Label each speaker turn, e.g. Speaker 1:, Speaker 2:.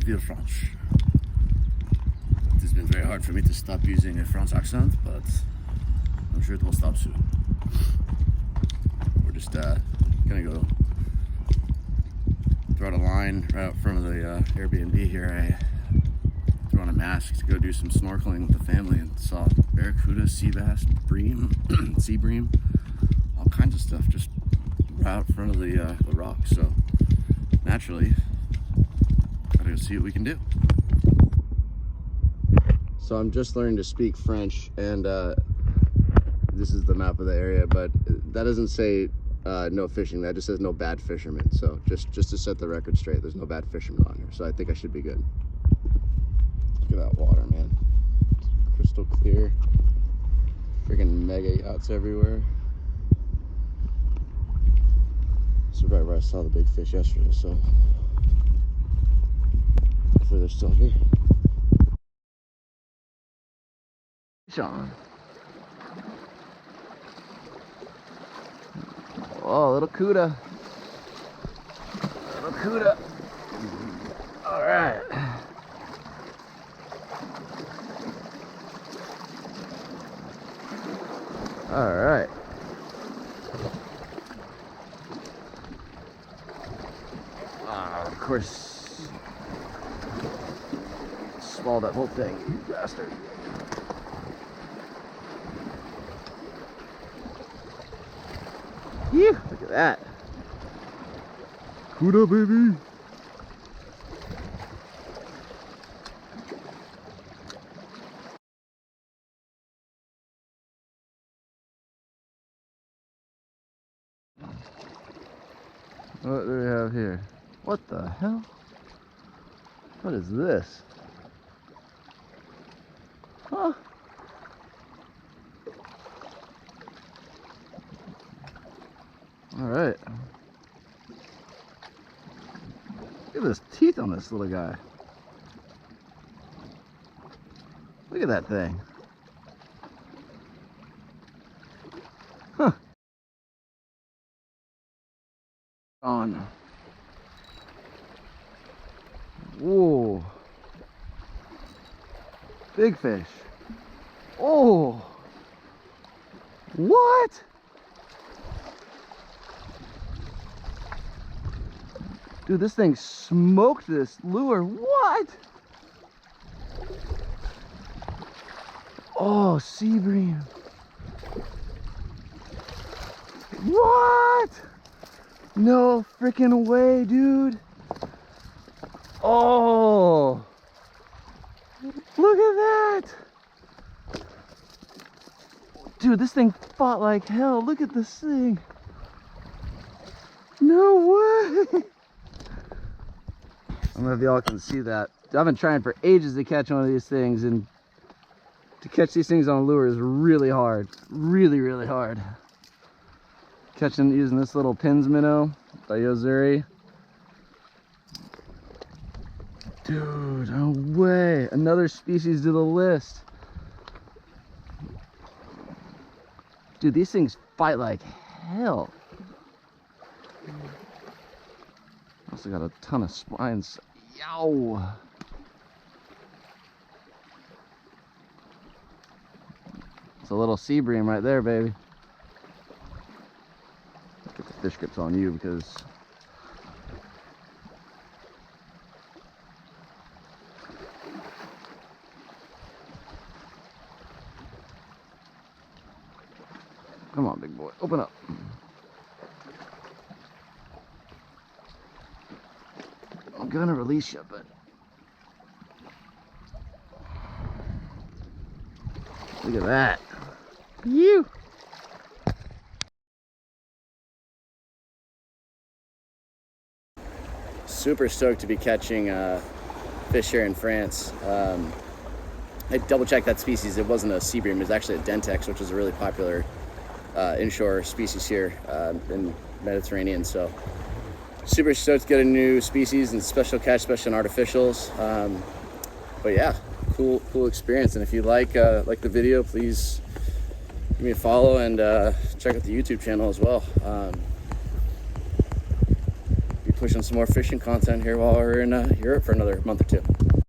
Speaker 1: Villefranche. It has been very hard for me to stop using a French accent, but I'm sure it will stop soon. We're just gonna go throw out a line right out front of the Airbnb here. I threw on a mask to go do some snorkeling with the family and saw Barracuda, Seabass, bream, sea bream, all kinds of stuff just right out front of the rock. So naturally, gotta go see what we can do. So I'm just learning to speak French, and this is the map of the area, but that doesn't say no fishing. That just says no bad fishermen. So just to set the record straight, there's no bad fishermen on here. So I think I should be good. Look at that water, man. Crystal clear. Freaking mega yachts everywhere. This is right where I saw the big fish yesterday, so hopefully they're still here. Sean. Oh, little Cote. Little Cote. All right. All right. Of course, swallow that whole thing, you bastard. Phew, look at that. Cote, baby. What do we have here? What the hell? What is this? Huh? All right. Look at those teeth on this little guy. Look at that thing. Huh. On. Whoa. Big fish. Oh. What? Dude, this thing smoked this lure. What? Oh, sea bream. What? No freaking way, dude. Oh, look at that. Dude, this thing fought like hell. Look at this thing. No way. I don't know if y'all can see that. I've been trying for ages to catch one of these things, and to catch these things on a lure is really hard. Really, really hard. Catching using this little pins minnow by Azure. Dude, no way. Another species to the list. Dude, these things fight like hell. Also got a ton of spines. Yow! It's a little sea bream right there, baby. Get the fish grips on you because come on, big boy, open up. I'm gonna release you, but look at that. You. Super stoked to be catching fish here in France. I double checked that species. It wasn't a sea bream. It was actually a Dentex, which is a really popular inshore species here in Mediterranean. So super stoked to get a new species and special catch, special and artificials. But yeah, cool experience. And if you like the video, please give me a follow and check out the YouTube channel as well. Be pushing some more fishing content here while we're in Europe for another month or two.